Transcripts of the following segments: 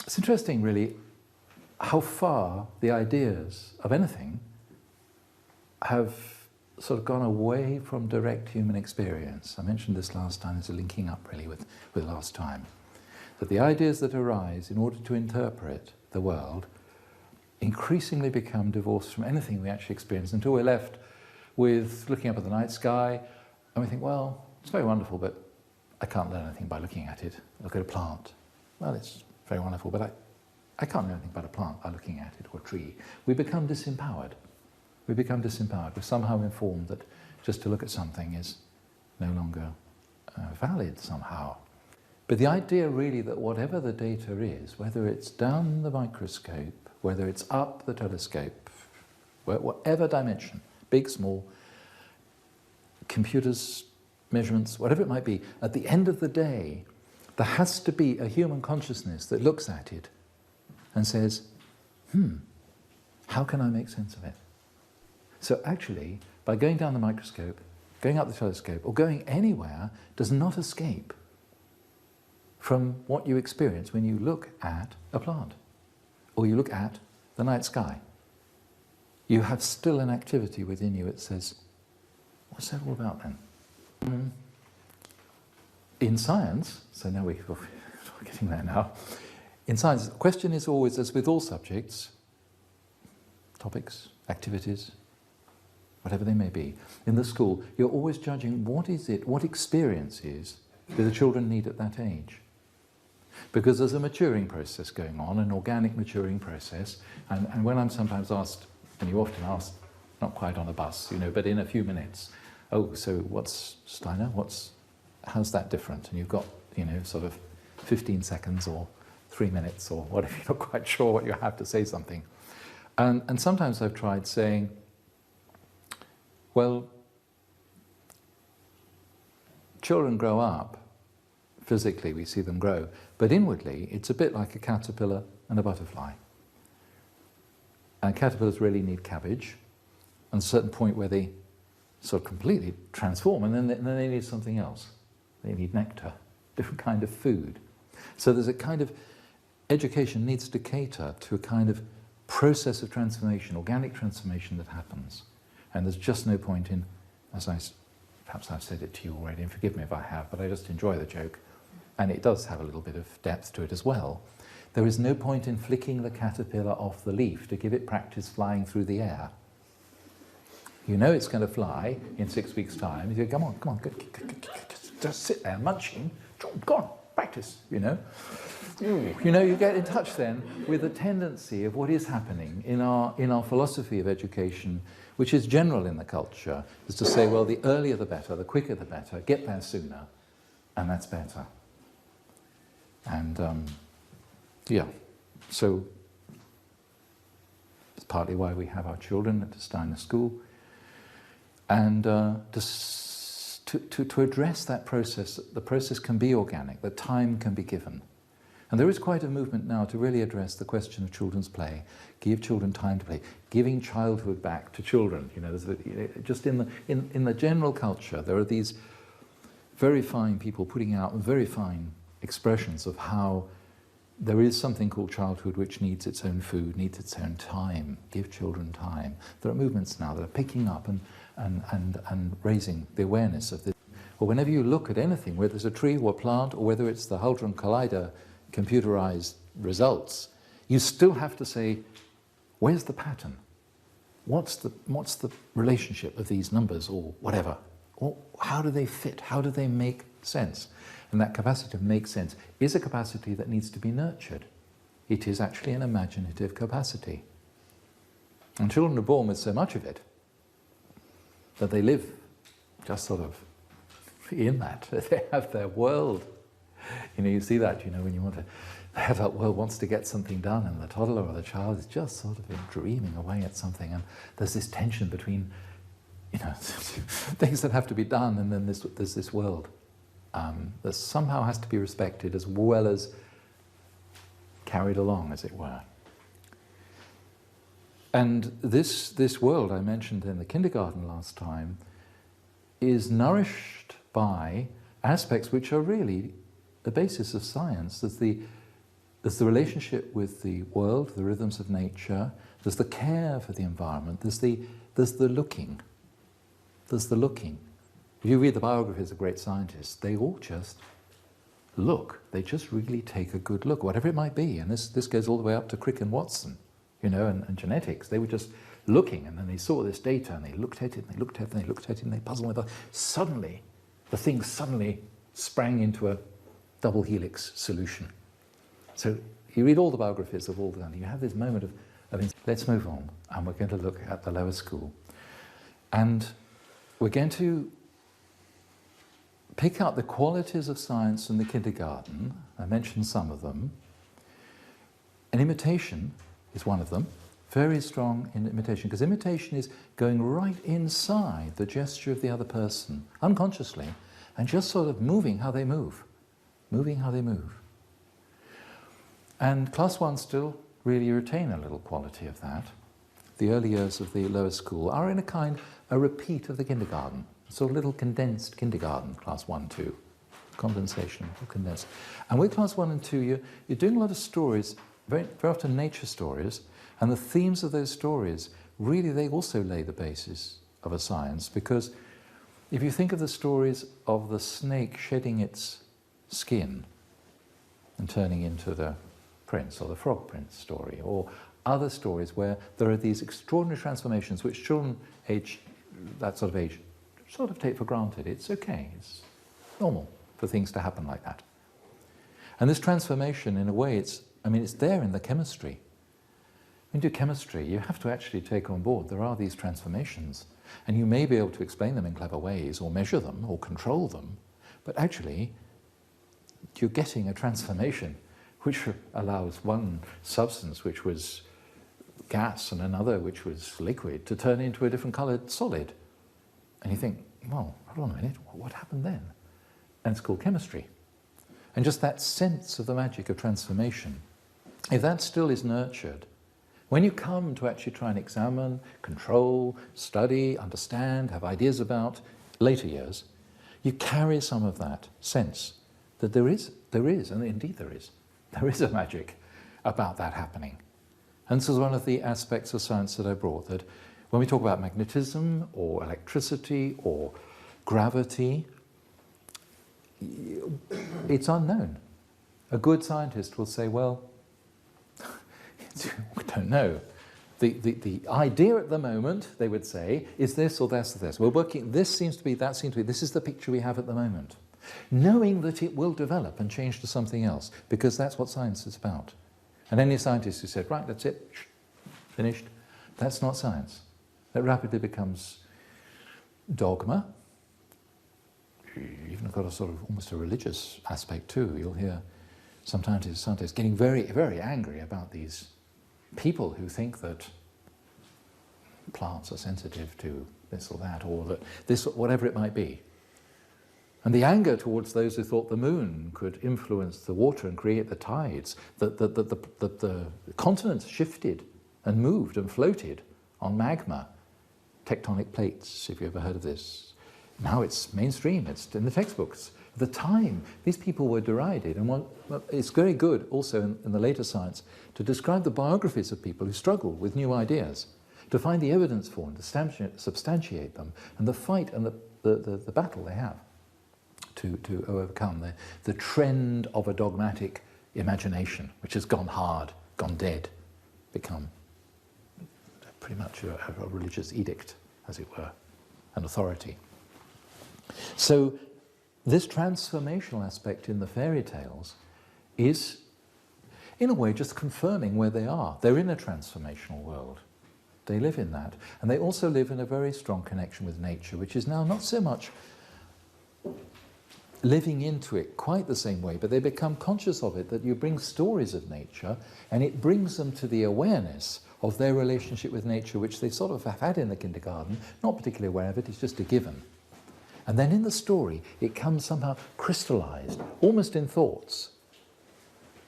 it's interesting, really, how far the ideas of anything have sort of gone away from direct human experience. I mentioned this last time as a linking up, really, with last time. That the ideas that arise in order to interpret the world increasingly become divorced from anything we actually experience until we're left with looking up at the night sky and we think, well, it's very wonderful, but I can't learn anything by looking at it. Look at a plant. Well, it's very wonderful, but I can't learn anything about a plant by looking at it, or a tree. We become disempowered. We become disempowered. We're somehow informed that just to look at something is no longer valid somehow. But the idea really that whatever the data is, whether it's down the microscope, whether it's up the telescope, whatever dimension, big, small, computers, measurements, whatever it might be, at the end of the day, there has to be a human consciousness that looks at it and says, how can I make sense of it? So actually, by going down the microscope, going up the telescope, or going anywhere, does not escape from what you experience when you look at a plant, or you look at the night sky. You have still an activity within you that says, what's that all about then? In science, so now we're getting there now, in science, the question is always, as with all subjects, topics, activities, whatever they may be, in the school, you're always judging what is it, what experiences do the children need at that age? Because there's a maturing process going on, an organic maturing process, and when I'm sometimes asked, and you often ask, not quite on a bus, you know, but in a few minutes, oh, so what's Steiner, how's that different? And you've got, you know, sort of 15 seconds or 3 minutes or whatever, you're not quite sure what you have to say something. And sometimes I've tried saying, well, children grow up, physically we see them grow, but inwardly it's a bit like a caterpillar and a butterfly. And caterpillars really need cabbage, and a certain point where they sort of completely transform, and then they need something else. They need nectar, different kind of food. So there's a kind of, education needs to cater to a kind of process of transformation, organic transformation that happens. And there's just no point in, perhaps I've said it to you already, and forgive me if I have, but I just enjoy the joke, and it does have a little bit of depth to it as well. There is no point in flicking the caterpillar off the leaf to give it practice flying through the air. You know it's going to fly in 6 weeks' time. You go, come on, just sit there munching. Go on, practice, you know. You know, you get in touch then with the tendency of what is happening in our philosophy of education, which is general in the culture, is to say, well, the earlier the better, the quicker the better, get there sooner, and that's better. And yeah, so it's partly why we have our children at the Steiner School, and to address that process, the process can be organic, the time can be given. And there is quite a movement now to really address the question of children's play, give children time to play, giving childhood back to children. You know, just in the general culture, there are these very fine people putting out very fine expressions of how there is something called childhood which needs its own food, needs its own time. Give children time. There are movements now that are picking up and raising the awareness of this. Or whenever you look at anything, whether it's a tree or a plant, or whether it's the Hadron Collider computerized results, you still have to say, where's the pattern? What's the relationship of these numbers or whatever? Or how do they fit? How do they make sense? And that capacity to make sense is a capacity that needs to be nurtured. It is actually an imaginative capacity. And children are born with so much of it that they live just sort of in that. They have their world. You know, you see that, you know, when you want to have that world wants to get something done, and the toddler or the child is just sort of dreaming away at something, and there's this tension between, you know, things that have to be done, and then there's this world that somehow has to be respected as well as carried along, as it were. And this world I mentioned in the kindergarten last time is nourished by aspects which are really the basis of science. There's There's the relationship with the world, the rhythms of nature. There's the care for the environment. There's the looking. There's the looking. If you read the biographies of great scientists, they all just look. They just really take a good look, whatever it might be. And this goes all the way up to Crick and Watson, you know, and genetics. They were just looking, and then they saw this data, and they looked at it, and they looked at it, and they looked at it, and they puzzled with it. Suddenly, the thing suddenly sprang into a double helix solution. So you read all the biographies of all the time, you have this moment of let's move on, and we're going to look at the lower school. And we're going to pick up the qualities of science in the kindergarten. I mentioned some of them. And imitation is one of them. Very strong in imitation, because imitation is going right inside the gesture of the other person, unconsciously, and just sort of moving how they move. Moving how they move. And class 1 still really retain a little quality of that. The early years of the lower school are in a repeat of the kindergarten. Sort of little condensed kindergarten, class 1, 2. Condensation, condensed. And with class 1 and 2, you're doing a lot of stories, very often nature stories, and the themes of those stories, really they also lay the basis of a science, because if you think of the stories of the snake shedding its skin and turning into the prince, or the frog prince story, or other stories where there are these extraordinary transformations which children that sort of age sort of take for granted. It's okay, it's normal for things to happen like that. And this transformation, in a way, it's there in the chemistry. When you do chemistry, you have to actually take on board there are these transformations, and you may be able to explain them in clever ways, or measure them, or control them, but actually you're getting a transformation which allows one substance which was gas and another which was liquid to turn into a different coloured solid. And you think, well, hold on a minute, what happened then? And it's called chemistry. And just that sense of the magic of transformation, if that still is nurtured, when you come to actually try and examine, control, study, understand, have ideas about later years, you carry some of that sense that there is, and indeed there is a magic about that happening. And this is one of the aspects of science that I brought, that when we talk about magnetism or electricity or gravity, it's unknown. A good scientist will say, well, we don't know. The idea at the moment, they would say, is this or this or this. We're working, this seems to be, that seems to be, this is the picture we have at the moment. Knowing that it will develop and change to something else, because that's what science is about. And any scientist who said, right, that's it, finished, that's not science. That rapidly becomes dogma. You even got a sort of almost a religious aspect too. You'll hear sometimes scientists getting very, very angry about these people who think that plants are sensitive to this or that, or that this, whatever it might be. And the anger towards those who thought the moon could influence the water and create the tides, that the continents shifted and moved and floated on magma, tectonic plates, if you ever heard of this. Now it's mainstream, it's in the textbooks. At the time, these people were derided, and it's very good also in the later science to describe the biographies of people who struggle with new ideas, to find the evidence for them, to substantiate them, and the fight and the battle they have to overcome the trend of a dogmatic imagination, which has gone hard, gone dead, become pretty much a religious edict, as it were, an authority. So this transformational aspect in the fairy tales is, in a way, just confirming where they are. They're in a transformational world. They live in that. And they also live in a very strong connection with nature, which is now not so much living into it quite the same way, but they become conscious of it, that you bring stories of nature, and it brings them to the awareness of their relationship with nature, which they sort of have had in the kindergarten, not particularly aware of it, it's just a given. And then in the story, it comes somehow crystallized, almost in thoughts,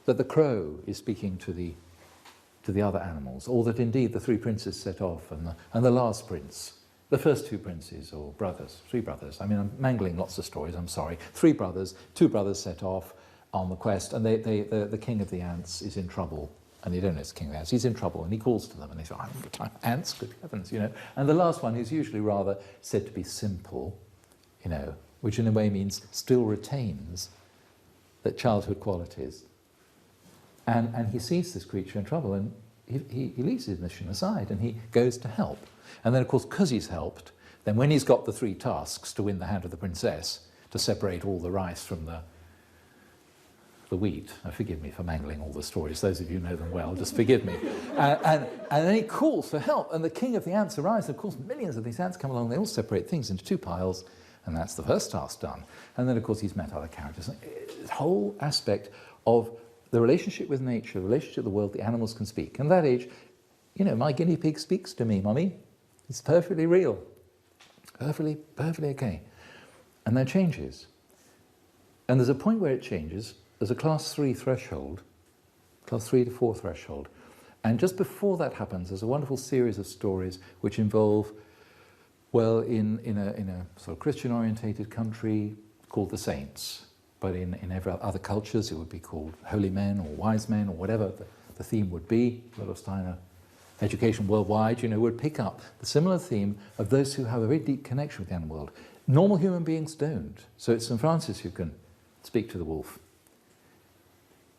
that the crow is speaking to the other animals, or that indeed the three princes set off, and the last prince, the first two princes, or brothers, three brothers. I mean, I'm mangling lots of stories, I'm sorry. Three brothers, two brothers set off on the quest, and the king of the ants is in trouble. And they don't know it's the king of the ants. He's in trouble, and he calls to them, and they say, "I haven't got time for ants, good heavens," you know. And the last one is usually rather said to be simple, you know, which in a way means still retains the childhood qualities. And he sees this creature in trouble, and he leaves his mission aside, and he goes to help. And then, of course, because he's helped, then when he's got the 3 tasks to win the hand of the princess, to separate all the rice from the wheat. Now, forgive me for mangling all the stories. Those of you who know them well, just forgive me. And then he calls for help, and the king of the ants arrives. Of course, millions of these ants come along. They all separate things into 2 piles, and that's the first task done. And then, of course, he's met other characters. This whole aspect of the relationship with nature, the relationship with the world, the animals can speak. And at that age, you know, my guinea pig speaks to me, Mummy. It's perfectly real. Perfectly okay. And that changes. And there's a point where it changes. There's a class 3 threshold, class 3 to 4 threshold. And just before that happens, there's a wonderful series of stories which involve, well, in a sort of Christian-orientated country called the saints. But in every other cultures, it would be called holy men or wise men or whatever the theme would be. Rudolf Steiner, education worldwide, you know, would pick up the similar theme of those who have a very deep connection with the animal world. Normal human beings don't. So it's St. Francis who can speak to the wolf.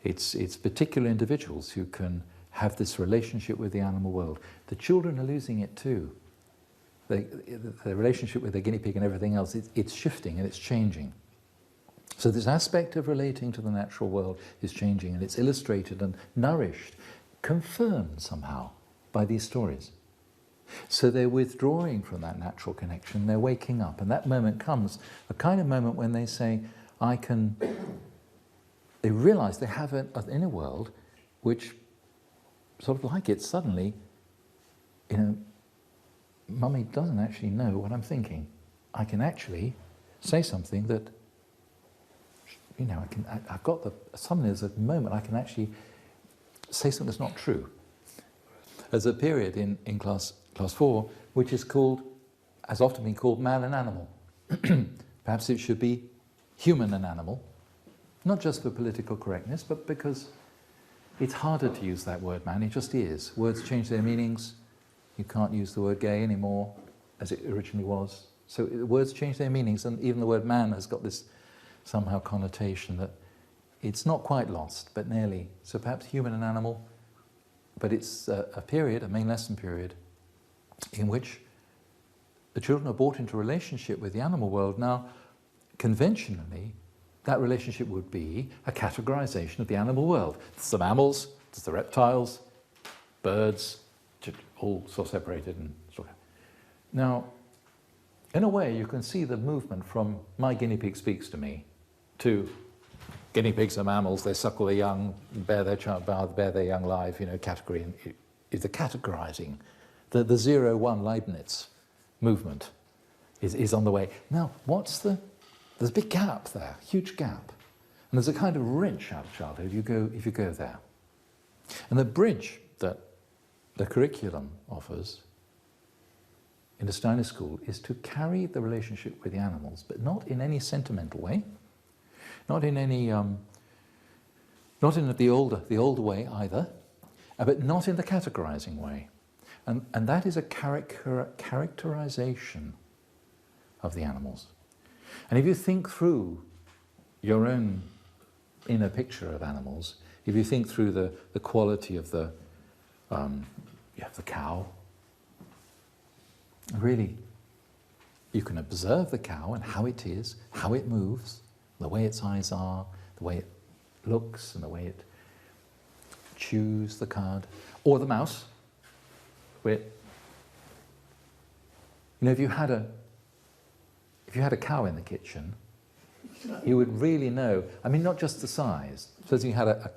It's particular individuals who can have this relationship with the animal world. The children are losing it too. The relationship with the guinea pig and everything else, it's shifting and it's changing. So this aspect of relating to the natural world is changing, and it's illustrated and nourished, confirmed somehow by these stories. So they're withdrawing from that natural connection, they're waking up, and that moment comes, a kind of moment when they say, they realise they have an inner world which, sort of like it suddenly, you know, Mummy doesn't actually know what I'm thinking. I can actually say something that, you know, I've got suddenly there's a moment I can actually say something that's not true. There's a period in class 4 which is called, has often been called man and animal. Perhaps it should be human and animal, not just for political correctness, but because it's harder to use that word man, it just is. Words change their meanings. You can't use the word gay anymore as it originally was. So words change their meanings, and even the word man has got this somehow connotation that it's not quite lost, but nearly. So perhaps human and animal, but it's a period, a main lesson period, in which the children are brought into relationship with the animal world. Now, conventionally, that relationship would be a categorization of the animal world. There's the mammals, there's the reptiles, birds, all sort of separated. And sort of. Now, in a way, you can see the movement from my guinea pig speaks to me to guinea pigs are mammals, they suckle their young, bear their young live, you know, category. And is the categorizing. The 0-1 Leibniz movement is on the way. Now, there's a big gap there, huge gap. And there's a kind of wrench out of childhood if you go there. And the bridge that the curriculum offers in the Steiner school is to carry the relationship with the animals, but not in any sentimental way, not in any, not in the older way either, but not in the categorizing way. And that is a characterization of the animals. And if you think through your own inner picture of animals, if you think through the quality of the cow, really, you can observe the cow and how it is, how it moves, the way its eyes are, the way it looks, and the way it chews the cud, or the mouse. Where, you know, if you had a cow in the kitchen, you would really know. I mean, not just the size. Suppose you had a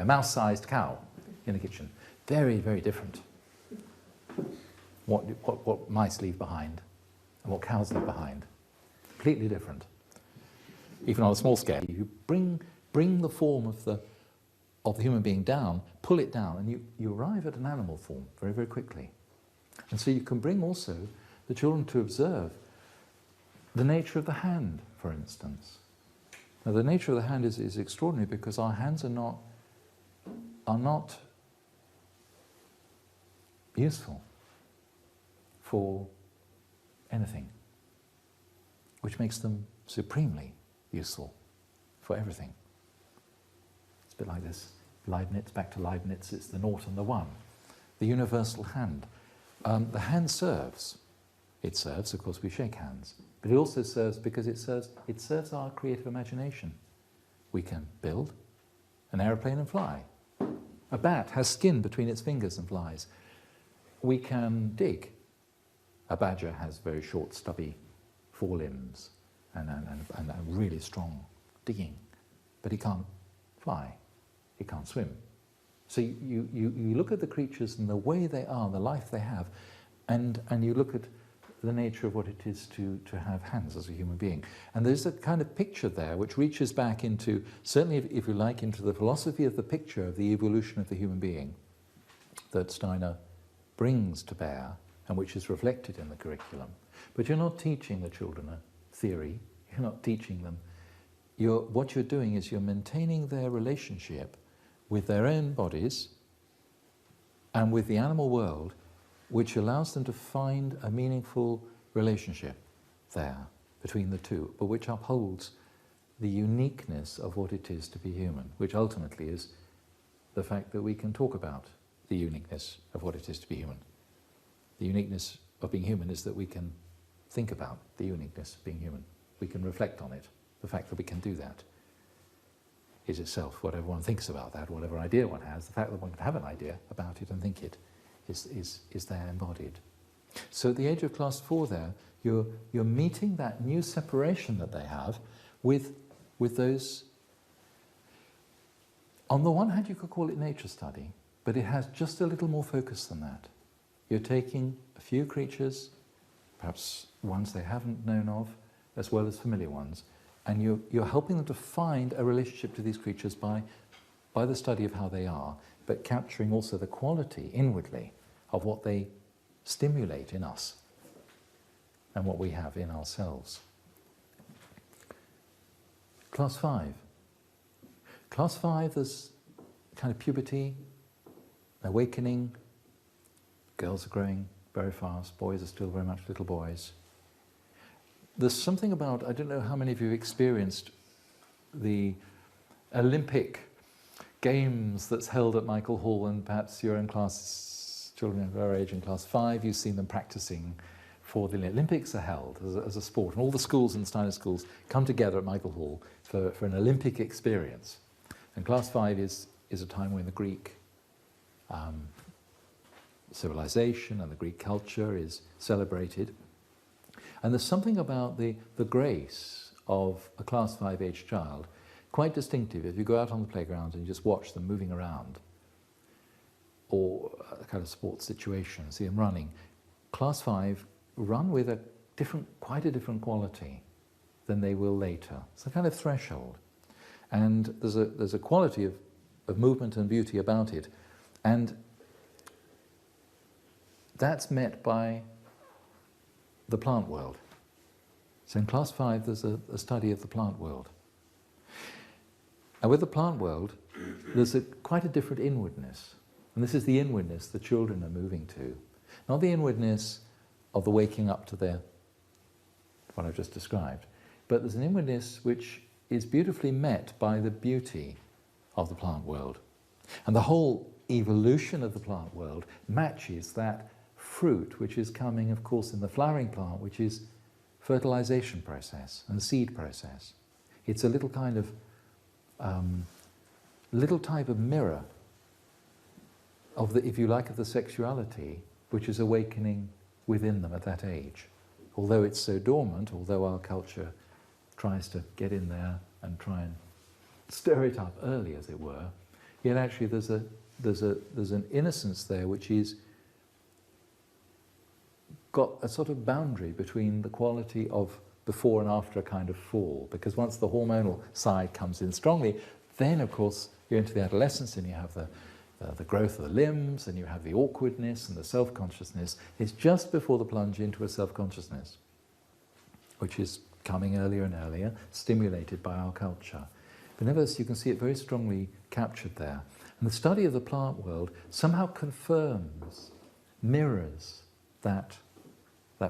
mouse-sized cow in the kitchen. Very, very different. What mice leave behind and what cows leave behind. Completely different. Even on a small scale, you bring the form of the human being down, pull it down, and you arrive at an animal form very, very quickly. And so you can bring also the children to observe the nature of the hand, for instance. Now the nature of the hand is extraordinary because our hands are not useful for anything, which makes them supremely useful for everything. It's a bit like this Leibniz, back to Leibniz, it's the naught and the one. The universal hand. The hand serves. It serves, of course, we shake hands. But it also serves because it serves our creative imagination. We can build an aeroplane and fly. A bat has skin between its fingers and flies. We can dig. A badger has very short, stubby forelimbs and a really strong digging. But he can't fly. He can't swim. So you look at the creatures and the way they are, the life they have, and you look at the nature of what it is to have hands as a human being. And there's a kind of picture there which reaches back into, certainly if you like, into the philosophy of the picture of the evolution of the human being that Steiner brings to bear and which is reflected in the curriculum. But you're not teaching the children a theory, you're not teaching them. What you're doing is you're maintaining their relationship with their own bodies and with the animal world, which allows them to find a meaningful relationship there between the two, but which upholds the uniqueness of what it is to be human, which ultimately is the fact that we can talk about the uniqueness of what it is to be human. The uniqueness of being human is that we can think about the uniqueness of being human. We can reflect on it. The fact that we can do that is itself, whatever one thinks about that, whatever idea one has, the fact that one can have an idea about it and think it is there embodied. So at the age of class 4 there, you're meeting that new separation that they have with those. On the one hand, you could call it nature study, but it has just a little more focus than that. You're taking a few creatures, perhaps ones they haven't known of, as well as familiar ones, and you're helping them to find a relationship to these creatures by the study of how they are, but capturing also the quality inwardly of what they stimulate in us and what we have in ourselves. Class 5. Class 5, there's kind of puberty, awakening. Girls are growing very fast, boys are still very much little boys. There's something about, I don't know how many of you have experienced the Olympic Games that's held at Michael Hall, and perhaps you're in class, children of our age in class 5, you've seen them practicing for the Olympics are held as a sport, and all the schools and Steiner schools come together at Michael Hall for an Olympic experience. And class 5 is a time when the Greek civilization and the Greek culture is celebrated. And there's something about the grace of a class 5 age child, quite distinctive. If you go out on the playground and you just watch them moving around, or a kind of sports situation, see them running, class 5 run with quite a different quality than they will later. It's a kind of threshold. And there's a quality of movement and beauty about it. And that's met by the plant world. So in class 5 there's a study of the plant world. And with the plant world there's quite a different inwardness. And this is the inwardness the children are moving to. Not the inwardness of the waking up to what I've just described, but there's an inwardness which is beautifully met by the beauty of the plant world. And the whole evolution of the plant world matches that fruit which is coming, of course, in the flowering plant, which is fertilization process and seed process. It's a little kind of little type of mirror of the, if you like, of the sexuality which is awakening within them at that age. Although it's so dormant, although our culture tries to get in there and try and stir it up early, as it were, yet actually there's an innocence there which is got a sort of boundary between the quality of before and after a kind of fall, because once the hormonal side comes in strongly, then of course you're into the adolescence and you have the growth of the limbs and you have the awkwardness and the self-consciousness. It's just before the plunge into a self-consciousness, which is coming earlier and earlier, stimulated by our culture. But nevertheless, you can see it very strongly captured there. And the study of the plant world somehow confirms, mirrors that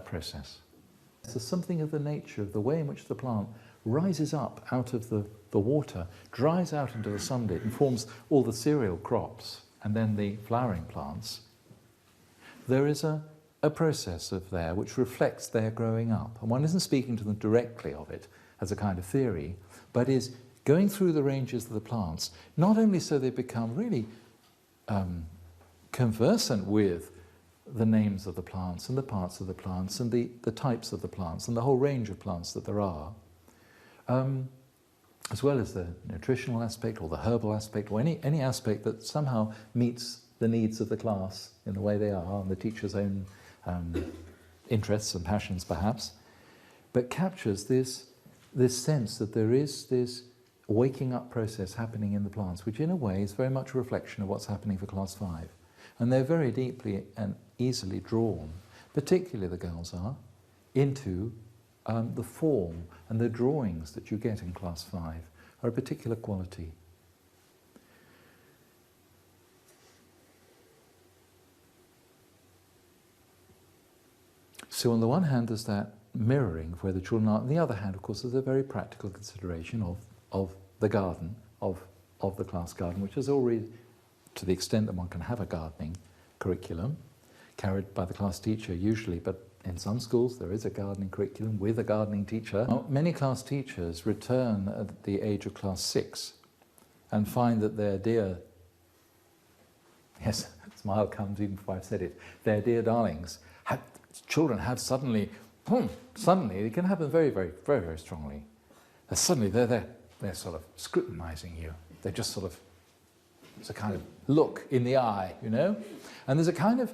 process. So something of the nature of the way in which the plant rises up out of the water, dries out into the sunlight and forms all the cereal crops and then the flowering plants. There is a process of there which reflects their growing up. And one isn't speaking to them directly of it as a kind of theory, but is going through the ranges of the plants, not only so they become really conversant with the names of the plants and the parts of the plants and the types of the plants and the whole range of plants that there are, as well as the nutritional aspect or the herbal aspect or any aspect that somehow meets the needs of the class in the way they are and the teacher's own interests and passions perhaps, but captures this sense that there is this waking up process happening in the plants, which in a way is very much a reflection of what's happening for class 5. And they're very deeply and easily drawn, particularly the girls are, into the form and the drawings that you get in class 5 are a particular quality. So on the one hand there's that mirroring of where the children are, on the other hand of course there's a very practical consideration of the garden, of the class garden, which is already, to the extent that one can have a gardening curriculum, carried by the class teacher usually, but in some schools there is a gardening curriculum with a gardening teacher. Now, many class teachers return at the age of class 6 and find that their dear, yes, smile comes even before I've said it, their dear darlings, children have suddenly, it can happen very, very, very, very strongly. Suddenly they're sort of scrutinizing you. They're just sort of, it's a kind of look in the eye, you know? And there's a kind of,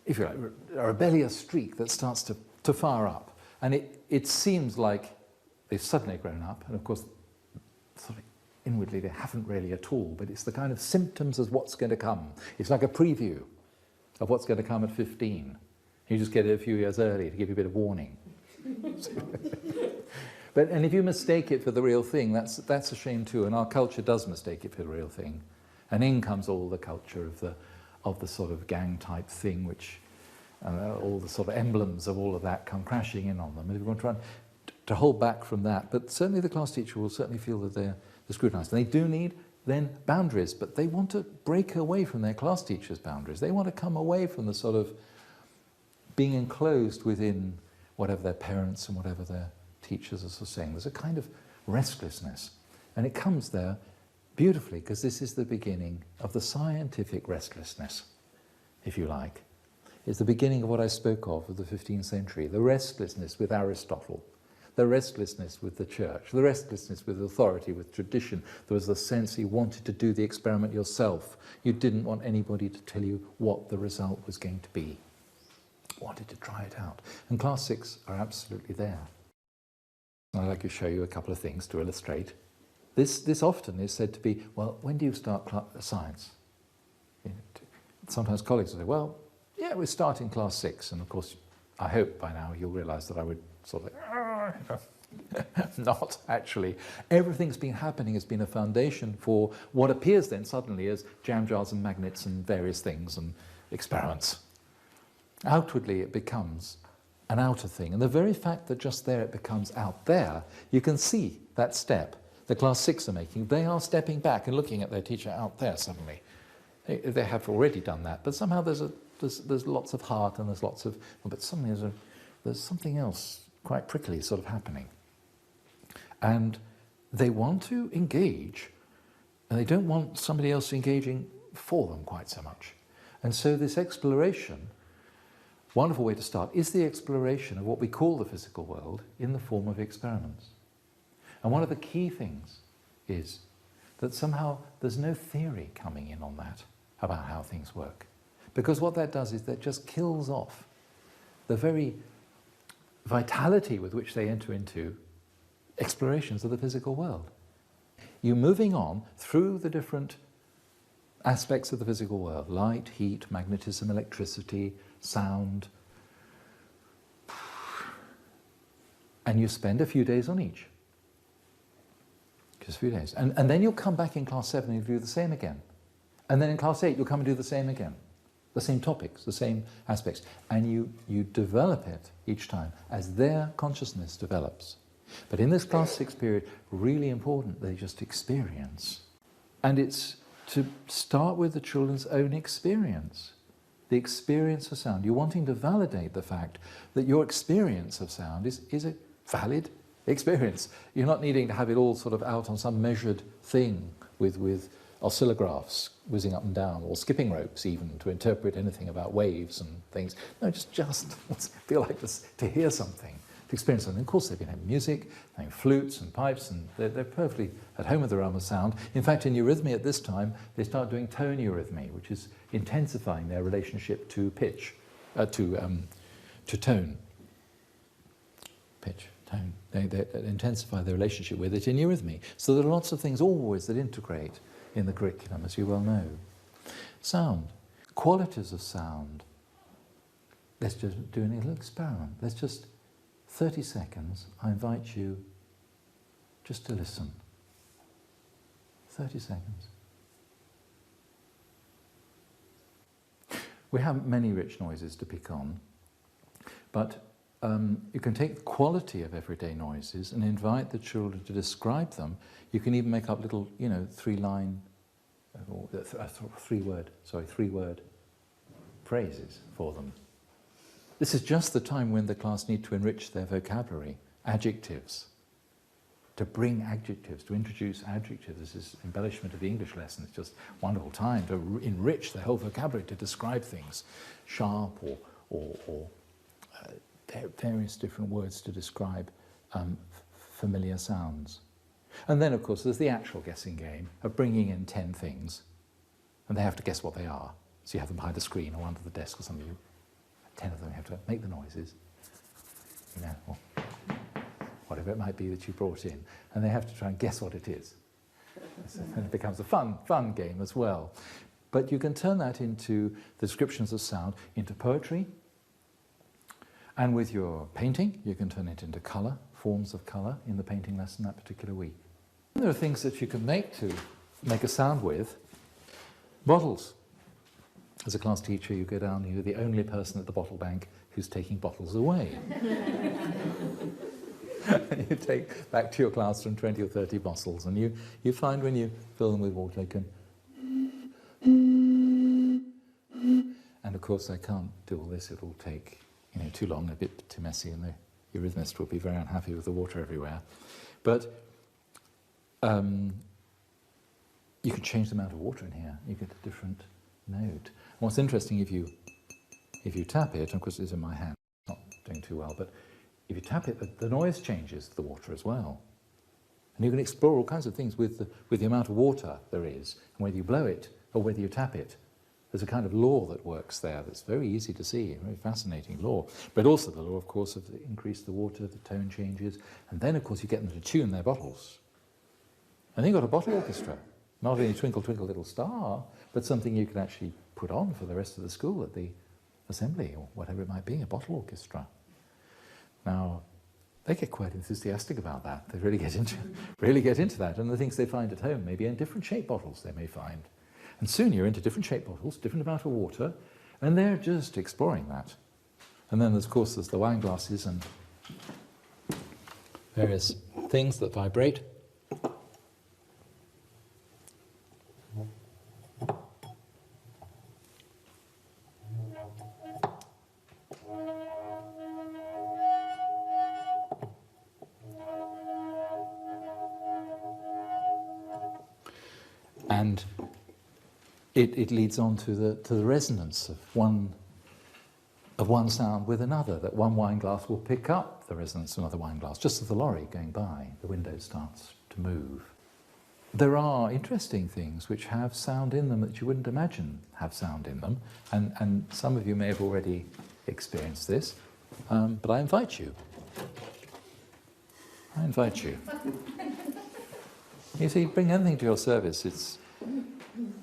if you like, a rebellious streak that starts to fire up. And it seems like they've suddenly grown up, and of course, sort of inwardly they haven't really at all, but it's the kind of symptoms of what's going to come. It's like a preview of what's going to come at 15. You just get it a few years early to give you a bit of warning. And if you mistake it for the real thing, that's a shame too, and our culture does mistake it for the real thing. And in comes all the culture of the sort of gang type thing, which all the sort of emblems of all of that come crashing in on them. And everyone trying to hold back from that, but certainly the class teacher will certainly feel that they're scrutinised. And they do need then boundaries, but they want to break away from their class teacher's boundaries. They want to come away from the sort of being enclosed within whatever their parents and whatever their teachers are sort of saying. There's a kind of restlessness, and it comes there beautifully because this is the beginning of the scientific restlessness, if you like. It's the beginning of what I spoke of the 15th century, the restlessness with Aristotle, the restlessness with the church, the restlessness with authority, with tradition. There was the sense you wanted to do the experiment yourself. You didn't want anybody to tell you what the result was going to be. Wanted to try it out. And class 6 are absolutely there. I'd like to show you a couple of things to illustrate. This often is said to be, well, when do you start science? Sometimes colleagues will say, well, yeah, we're starting class 6. And of course, I hope by now you'll realise that I would sort of, not actually. Everything's been happening has been a foundation for what appears then suddenly as jam jars and magnets and various things and experiments. Outwardly it becomes an outer thing, and the very fact that just there it becomes out there, you can see that step the class 6 are making. They are stepping back and looking at their teacher out there suddenly. They have already done that, but somehow there's lots of heart and there's lots of, but suddenly there's something else quite prickly sort of happening. And they want to engage, and they don't want somebody else engaging for them quite so much. And so this exploration, wonderful way to start, is the exploration of what we call the physical world in the form of experiments. And one of the key things is that somehow there's no theory coming in on that about how things work. Because what that does is that just kills off the very vitality with which they enter into explorations of the physical world. You're moving on through the different aspects of the physical world: light, heat, magnetism, electricity, sound, And you spend a few days on each. Just a few days. And then you'll come back in class 7 and you'll do the same again. And then in class 8 you'll come and do the same again. The same topics, the same aspects. And you develop it each time as their consciousness develops. But in this class 6 period, really important, they just experience. And it's to start with the children's own experience. The experience of sound. You're wanting to validate the fact that your experience of sound is a valid experience. You're not needing to have it all sort of out on some measured thing with oscillographs whizzing up and down, or skipping ropes even, to interpret anything about waves and things. No, just feel like to hear something, to experience something. Of course, they've been having music, having flutes and pipes, and they're perfectly at home with the realm of sound. In fact, in eurythmy at this time, they start doing tone eurythmy, which is intensifying their relationship to pitch, to tone. Pitch, tone. They intensify their relationship with it in eurythmy. So there are lots of things always that integrate in the curriculum, as you well know. Sound. Qualities of sound. Let's just do a little experiment. Let's just, 30 seconds, I invite you just to listen. 30 seconds. We have many rich noises to pick on, but you can take the quality of everyday noises and invite the children to describe them. You can even make up little, three-word phrases for them. This is just the time when the class need to enrich their vocabulary, adjectives, to bring adjectives, to introduce adjectives. This is embellishment of the English lesson. It's just a wonderful time to enrich the whole vocabulary, to describe things, sharp or various different words to describe familiar sounds. And then, of course, there's the actual guessing game of bringing in 10 things, and they have to guess what they are. So you have them behind the screen or under the desk or something. 10 of them have to make the noises, or whatever it might be that you brought in, and they have to try and guess what it is. And it becomes a fun game as well. But you can turn that into the descriptions of sound, into poetry, and with your painting, you can turn it into colour, forms of colour in the painting lesson that particular week. There are things that you can make a sound with. Bottles. As a class teacher, you go down, you're the only person at the bottle bank who's taking bottles away. You take back to your classroom 20 or 30 bottles, and you find when you fill them with water, they can... And of course, I can't do all this. It will take too long, a bit too messy, and the eurythmist will be very unhappy with the water everywhere. But you can change the amount of water in here. You get a different note. And what's interesting, if you tap it, and of course it's in my hand, it's not doing too well, but if you tap it, the noise changes the water as well. And you can explore all kinds of things with the amount of water there is, and whether you blow it or whether you tap it. There's a kind of law that works there that's very easy to see, a very fascinating law. But also the law, of course, of the increase the water, the tone changes, and then, of course, you get them to tune their bottles. And then you've got a bottle orchestra. Not only Twinkle, Twinkle, Little Star, but something you can actually put on for the rest of the school at the assembly, or whatever it might be, a bottle orchestra. Now, they get quite enthusiastic about that. They really get into that. And the things they find at home, maybe in different shaped bottles they may find. And soon you're into different shaped bottles, different amount of water, and they're just exploring that. And then, of course, there's the wine glasses and various things that vibrate. And it leads on to the resonance of one sound with another, that one wine glass will pick up the resonance of another wine glass. Just as the lorry going by, the window starts to move. There are interesting things which have sound in them that you wouldn't imagine have sound in them, and some of you may have already experienced this, but I invite you. You see, bring anything to your service.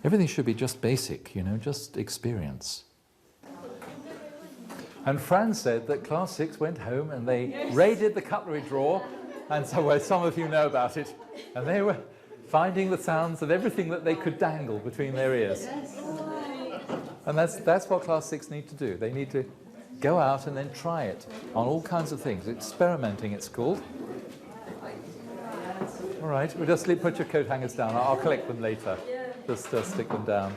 Everything should be just basic, just experience. And Fran said that class 6 went home and they raided the cutlery drawer, and so well, some of you know about it, and they were finding the sounds of everything that they could dangle between their ears. And that's what class 6 need to do. They need to go out and then try it on all kinds of things. Experimenting, it's called. All right, we'll just put your coat hangers down. I'll collect them later. Just stick them down.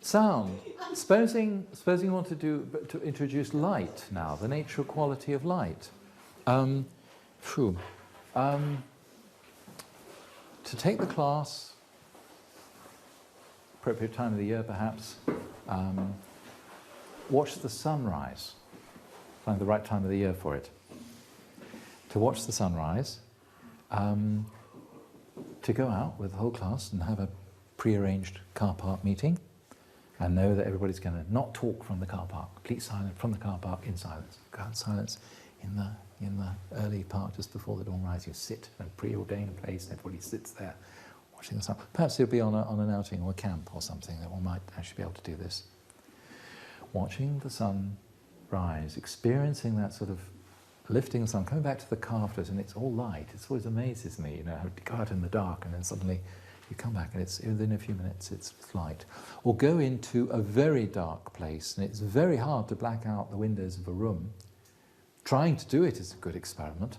Sound. Supposing you want to introduce light now, the nature and quality of light. To take the class, appropriate time of the year perhaps, watch the sunrise. Find the right time of the year for it. To watch the sunrise, to go out with the whole class and have a pre-arranged car park meeting, and know that everybody's going to not talk from the car park, complete silence from the car park, in silence. Go out in silence in the early part just before the dawn rise. You sit in a preordained place, everybody sits there watching the sun. Perhaps it'll be on an outing or a camp or something that one might actually be able to do this. Watching the sun rise, experiencing that sort of lifting the sun, coming back to the car afterwards, and it's all light. It always amazes me, how to go out in the dark and then suddenly you come back and it's within a few minutes it's light. Or go into a very dark place and it's very hard to black out the windows of a room. Trying to do it is a good experiment.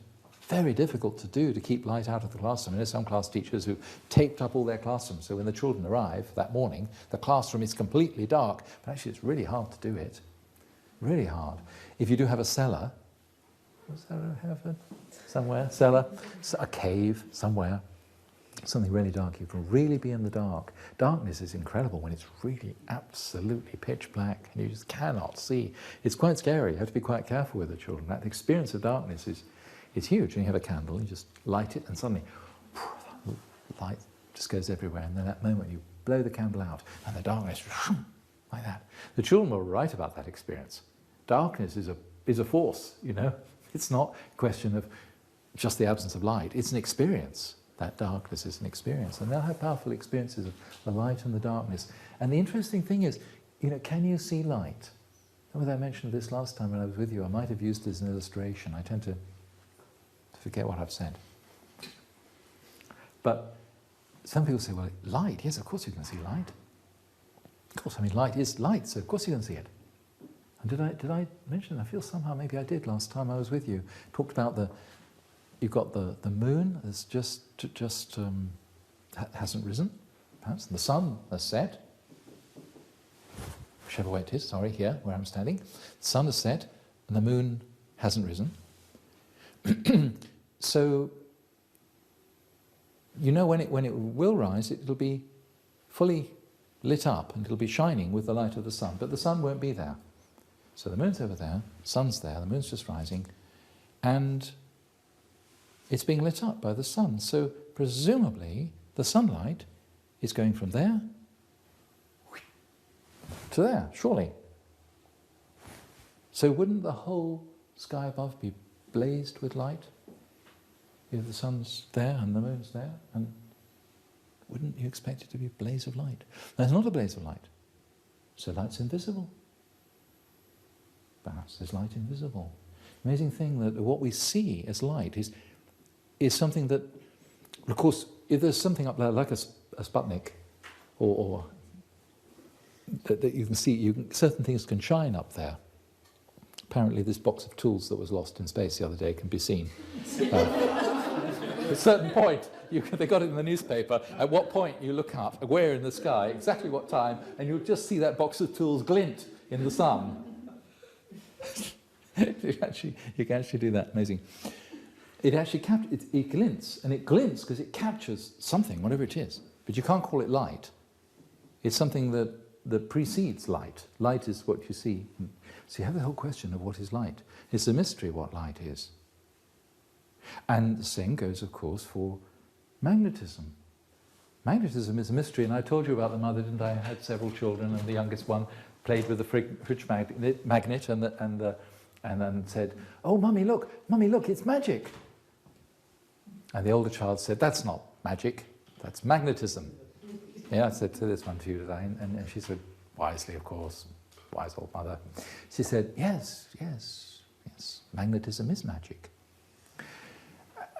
Very difficult to do, to keep light out of the classroom. There's some class teachers who taped up all their classrooms, so when the children arrive that morning, the classroom is completely dark, but actually it's really hard to do it. Really hard. If you do have a cellar, somewhere, cellar, a cave somewhere, something really dark, you can really be in the dark. Darkness is incredible when it's really absolutely pitch black and you just cannot see. It's quite scary. You have to be quite careful with the children. That experience of darkness is huge. And you have a candle, you just light it and suddenly light just goes everywhere, and then at that moment you blow the candle out and the darkness like that. The children were right about that experience. Darkness is a force, It's not a question of just the absence of light. It's an experience. That darkness is an experience, and they'll have powerful experiences of the light and the darkness. And the interesting thing is, can you see light? Whether I mentioned this last time when I was with you, I might have used it as an illustration. I tend to forget what I've said. But some people say, well, light, yes, of course you can see light. Of course, light is light, so of course you can see it. And did I mention, I feel somehow maybe I did last time I was with you, talked about you've got the moon that's just hasn't risen, perhaps, and the sun has set, whichever way it is, here, where I'm standing. The sun has set, and the moon hasn't risen. So, when it will rise, it'll be fully lit up, and it'll be shining with the light of the sun, but the sun won't be there. So the moon's over there, the sun's there, the moon's just rising, and it's being lit up by the sun. So presumably the sunlight is going from there to there, surely. So wouldn't the whole sky above be blazed with light if the sun's there and the moon's there? And wouldn't you expect it to be a blaze of light? There's not a blaze of light. So light's invisible. Perhaps there's light invisible. Amazing thing that what we see as light is something that, of course, if there's something up there like a Sputnik, or that you can see, certain things can shine up there. Apparently this box of tools that was lost in space the other day can be seen. At a certain point, they got it in the newspaper, at what point you look up, where in the sky, exactly what time, and you'll just see that box of tools glint in the sun. You can actually do that, amazing. It actually it glints, and it glints because it captures something, whatever it is. But you can't call it light. It's something that precedes light. Light is what you see. So you have the whole question of what is light. It's a mystery what light is. And the same goes, of course, for magnetism. Magnetism is a mystery, and I told you about the mother, didn't I? I had several children, and the youngest one played with the fridge magnet and then said, "Oh, Mummy, look, it's magic." And the older child said, "That's not magic." That's magnetism. Yeah, I said to this one to you today, and she said, wisely, of course, wise old mother. She said, yes, yes, yes, magnetism is magic.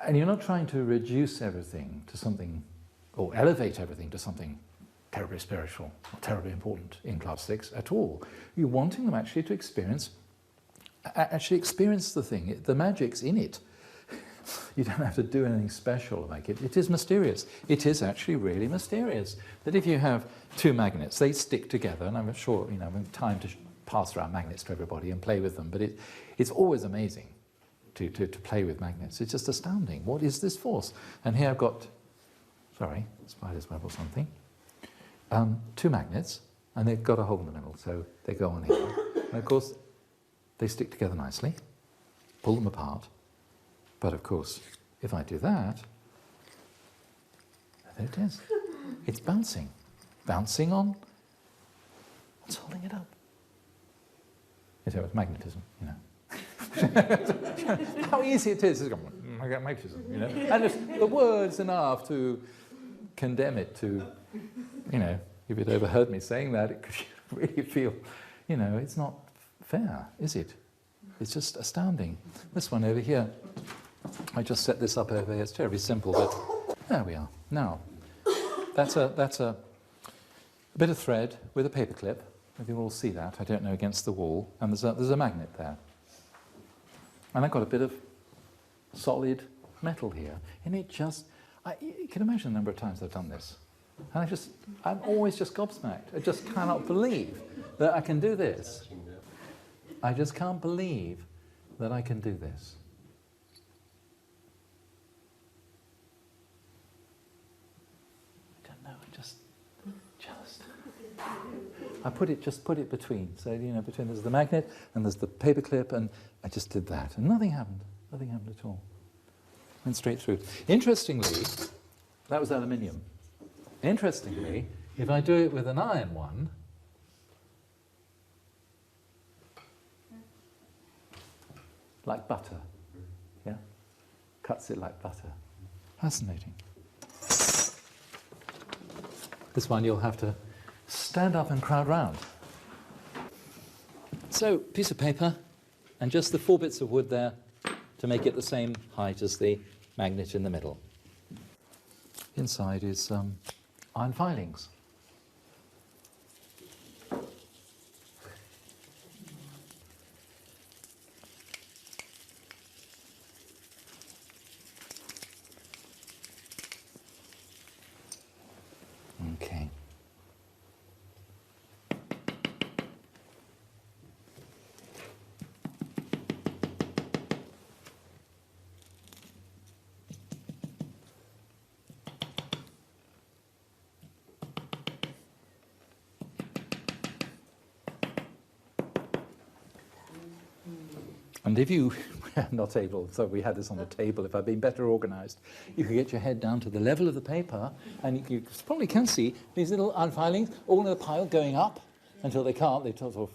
And you're not trying to reduce everything to something, or elevate everything to something terribly spiritual or terribly important in class 6 at all. You're wanting them actually to experience the thing. The magic's in it. You don't have to do anything special to make it. It is mysterious. It is actually really mysterious. That if you have two magnets, they stick together, and I'm sure, you know, we have time to pass around magnets to everybody and play with them, but it's always amazing to play with magnets. It's just astounding. What is this force? And here I've got, sorry, spider's web or something, two magnets, and they've got a hole in the middle, so they go on here. And of course, they stick together nicely, pull them apart, but of course, if I do that, there it is. It's bouncing. Bouncing on what's holding it up? It's magnetism, you know. How easy it is. Magnetism, you know. And just the words enough to condemn it to, you know, if you'd overheard me saying that, it could really feel, you know, it's not fair, is it? It's just astounding. This one over here, I just set this up over here. It's terribly simple, but there we are. Now, that's a bit of thread with a paper clip. Maybe you'll all see that. I don't know, against the wall, and there's a magnet there. And I've got a bit of solid metal here, and it just, you can imagine the number of times I've done this. And I'm always just gobsmacked. I just cannot believe that I can do this. I just can't believe that I can do this. I don't know, I put it between. So, you know, between there's the magnet and there's the paper clip, and I just did that. And nothing happened. Nothing happened at all. Went straight through. Interestingly, that was aluminium. Interestingly, if I do it with an iron one, like butter, yeah? Cuts it like butter. Fascinating. This one you'll have to stand up and crowd round. So, piece of paper, and just the 4 bits of wood there to make it the same height as the magnet in the middle. Inside is iron filings. Okay. And if you were not able, so we had this on the table, if I'd been better organised, you could get your head down to the level of the paper, and you probably can see these little unfilings all in a pile going up until they can't go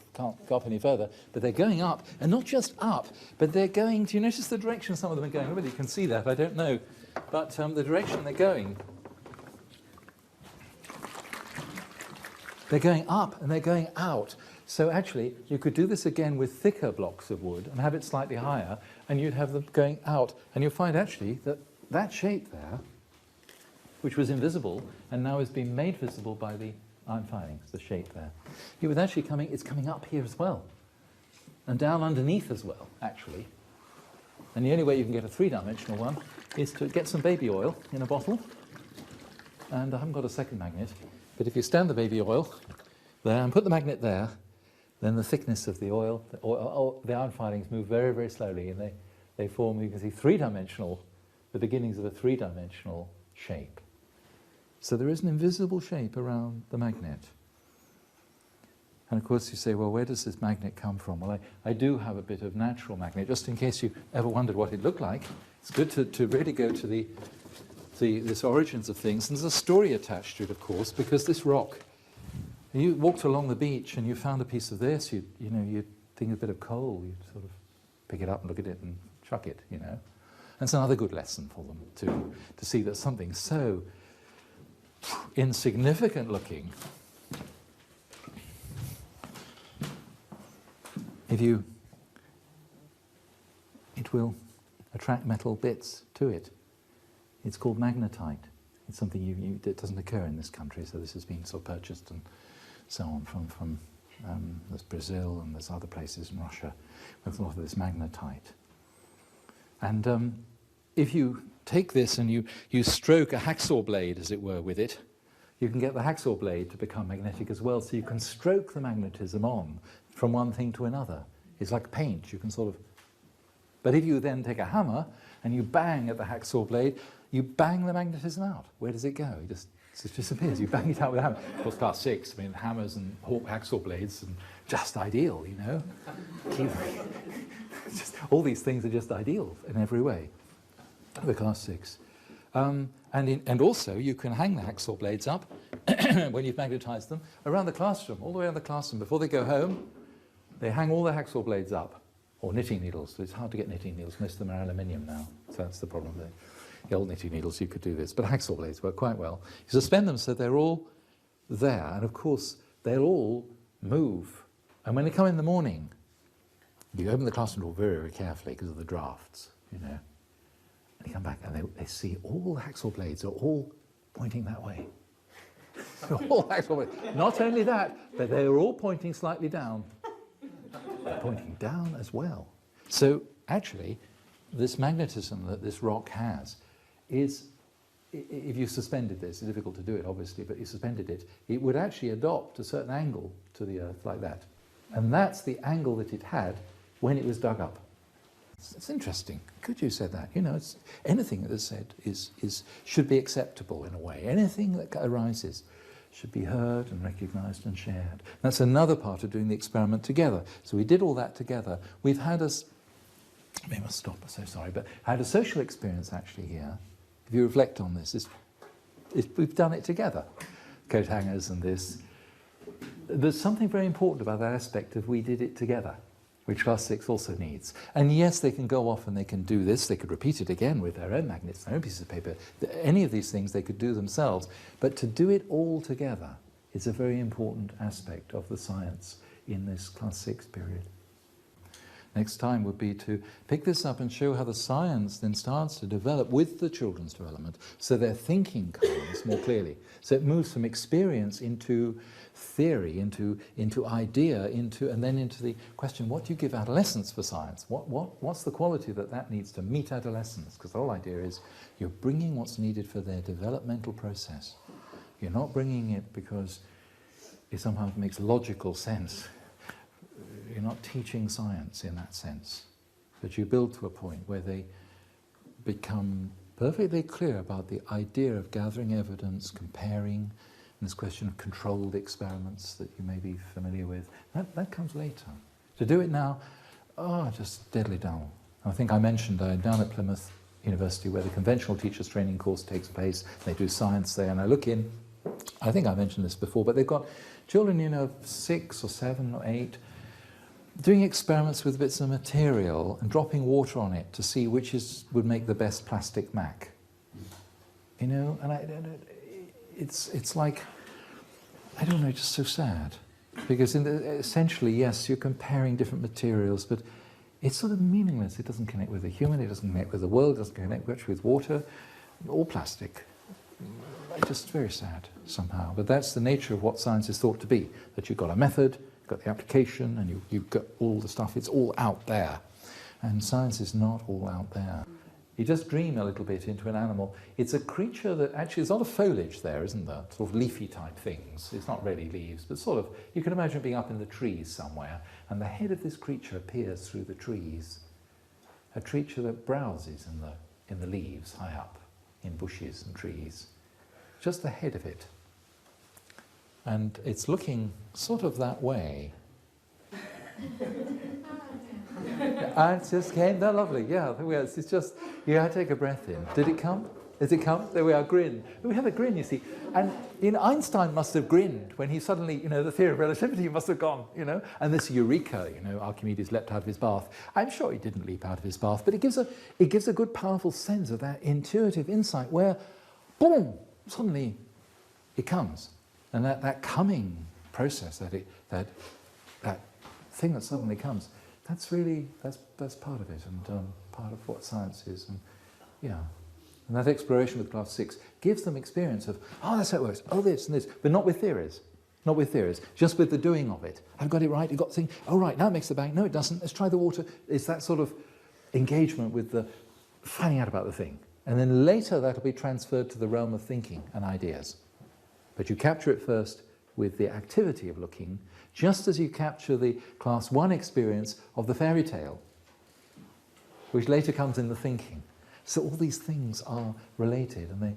up any further, but they're going up, and not just up, but they're going, do you notice the direction some of them are going? Whether you can see that, I don't know, but the direction they're going up and they're going out. So actually, you could do this again with thicker blocks of wood and have it slightly higher, and you'd have them going out. And you'll find actually that that shape there, which was invisible, and now is being made visible by the iron filings, the shape there. It was actually it's coming up here as well, and down underneath as well, actually. And the only way you can get a 3-dimensional one is to get some baby oil in a bottle. And I haven't got a second magnet, but if you stand the baby oil there and put the magnet there, then the thickness of the oil, the iron filings move very, very slowly, and they form, you can see, the beginnings of a 3-dimensional shape. So there is an invisible shape around the magnet. And of course you say, well, where does this magnet come from? Well, I do have a bit of natural magnet, just in case you ever wondered what it looked like. It's good to really go to this origins of things. And there's a story attached to it, of course, because this rock, you walked along the beach and you found a piece of this, you'd think a bit of coal, you'd sort of pick it up and look at it and chuck it, you know. And it's another good lesson for them to see that something so insignificant looking, it will attract metal bits to it. It's called magnetite. It's something that doesn't occur in this country, so this has been sort of purchased and so on from there's Brazil and there's other places in Russia with a lot of this magnetite. And if you take this and you stroke a hacksaw blade, as it were, with it, you can get the hacksaw blade to become magnetic as well, so you can stroke the magnetism on from one thing to another. It's like paint, you can sort of... But if you then take a hammer and you bang at the hacksaw blade, you bang the magnetism out. Where does it go? It just disappears. You bang it out with a hammer. Of course, class 6, I mean, hammers and hacksaw blades, and just ideal, you know. All these things are just ideal in every way. The class 6. And also, you can hang the hacksaw blades up when you've magnetized them around the classroom, all the way around the classroom. Before they go home, they hang all the hacksaw blades up, or knitting needles. It's hard to get knitting needles. Most of them are aluminium now, so that's the problem. The old knitting needles, you could do this, but hacksaw blades work quite well. You suspend them so they're all there, and of course, they'll all move. And when they come in the morning, you open the classroom door very, very carefully because of the drafts, you know. And you come back and they see all the hacksaw blades are all pointing that way. All hacksaw blades. Not only that, but they're all pointing slightly down. Pointing down as well. So actually, this magnetism that this rock has is, if you suspended this, it's difficult to do it obviously, but you suspended it, it would actually adopt a certain angle to the Earth like that. And that's the angle that it had when it was dug up. It's interesting. Could you say that? You know, it's, anything that is said should be acceptable in a way. Anything that arises should be heard and recognised and shared. That's another part of doing the experiment together. So we did all that together. We've had I must stop, I'm so sorry, but had a social experience actually here. If you reflect on this, we've done it together. Coat hangers and this. There's something very important about that aspect of we did it together, which class 6 also needs. And yes, they can go off and they can do this. They could repeat it again with their own magnets, their own pieces of paper. Any of these things they could do themselves. But to do it all together is a very important aspect of the science in this class 6 period. Next time would be to pick this up and show how the science then starts to develop with the children's development, so their thinking comes more clearly. So it moves from experience into theory, into idea, and then into the question, what do you give adolescents for science? What's the quality that needs to meet adolescents? Because the whole idea is you're bringing what's needed for their developmental process. You're not bringing it because it somehow makes logical sense. You're not teaching science in that sense, but you build to a point where they become perfectly clear about the idea of gathering evidence, comparing, and this question of controlled experiments that you may be familiar with. That comes later. To do it now, just deadly dull. I think I mentioned down at Plymouth University where the conventional teachers training course takes place, they do science there, and I look in, I think I mentioned this before, but they've got children, you know, 6 or 7 or 8, doing experiments with bits of material and dropping water on it to see which would make the best plastic mac. You know, and it's like, I don't know, just so sad. Because essentially, yes, you're comparing different materials, but it's sort of meaningless. It doesn't connect with the human, it doesn't connect with the world, it doesn't connect much with water, or plastic. It's just very sad, somehow. But that's the nature of what science is thought to be, that you've got a method, got the application, and you've got all the stuff, it's all out there. And science is not all out there. You just dream a little bit into an animal. It's a creature that actually, there's a lot of foliage there, isn't there? Sort of leafy type things. It's not really leaves, but sort of, you can imagine being up in the trees somewhere, and the head of this creature appears through the trees. A creature that browses in the leaves, high up, in bushes and trees. Just the head of it. And it's looking sort of that way. And it just came, they're lovely, yeah, there we are. It's just, you had to take a breath in. Did it come? Has it come? There we are, grin. We have a grin, you see. And Einstein must have grinned when he suddenly, you know, the theory of relativity must have gone, you know, and this eureka, you know, Archimedes leapt out of his bath. I'm sure he didn't leap out of his bath, but it gives a good, powerful sense of that intuitive insight where, boom, suddenly it comes. And that coming process, that thing that suddenly comes, that's part of it, and part of what science is. And yeah. And that exploration with class 6 gives them experience of, oh, that's how it works, oh, this and this, but not with theories. Not with theories, just with the doing of it. I've got it right, you've got the thing, oh right, now it makes the bang, no it doesn't, let's try the water. It's that sort of engagement with the finding out about the thing. And then later that'll be transferred to the realm of thinking and ideas. But you capture it first with the activity of looking, just as you capture the class 1 experience of the fairy tale, which later comes in the thinking. So all these things are related and they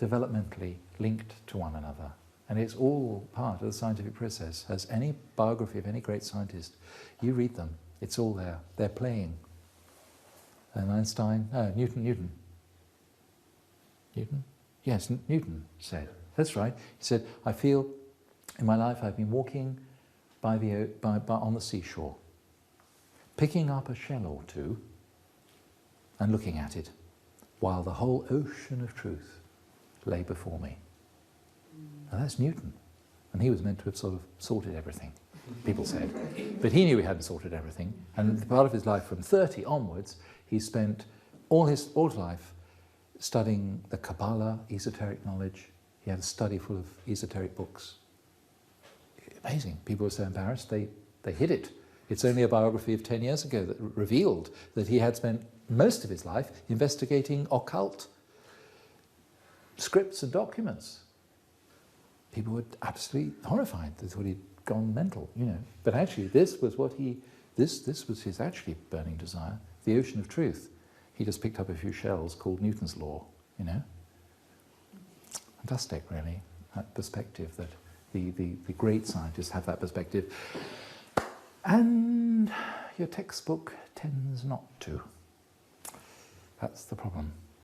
developmentally linked to one another. And it's all part of the scientific process. As any biography of any great scientist, you read them, it's all there. They're playing. And Einstein, Newton? Yes, Newton said. That's right. He said, I feel in my life I've been walking on the seashore, picking up a shell or two and looking at it, while the whole ocean of truth lay before me. Now that's Newton. And he was meant to have sort of sorted everything, people said. But he knew he hadn't sorted everything. And part of his life from 30 onwards, he spent all his life studying the Kabbalah, esoteric knowledge. He had a study full of esoteric books. Amazing. People were so embarrassed, they hid it. It's only a biography of 10 years ago that revealed that he had spent most of his life investigating occult scripts and documents. People were absolutely horrified. They thought he'd gone mental, you know. But actually, this was his actually burning desire, the ocean of truth. He just picked up a few shells called Newton's law, you know. Fantastic, really, that perspective, that the great scientists have that perspective. And your textbook tends not to. That's the problem.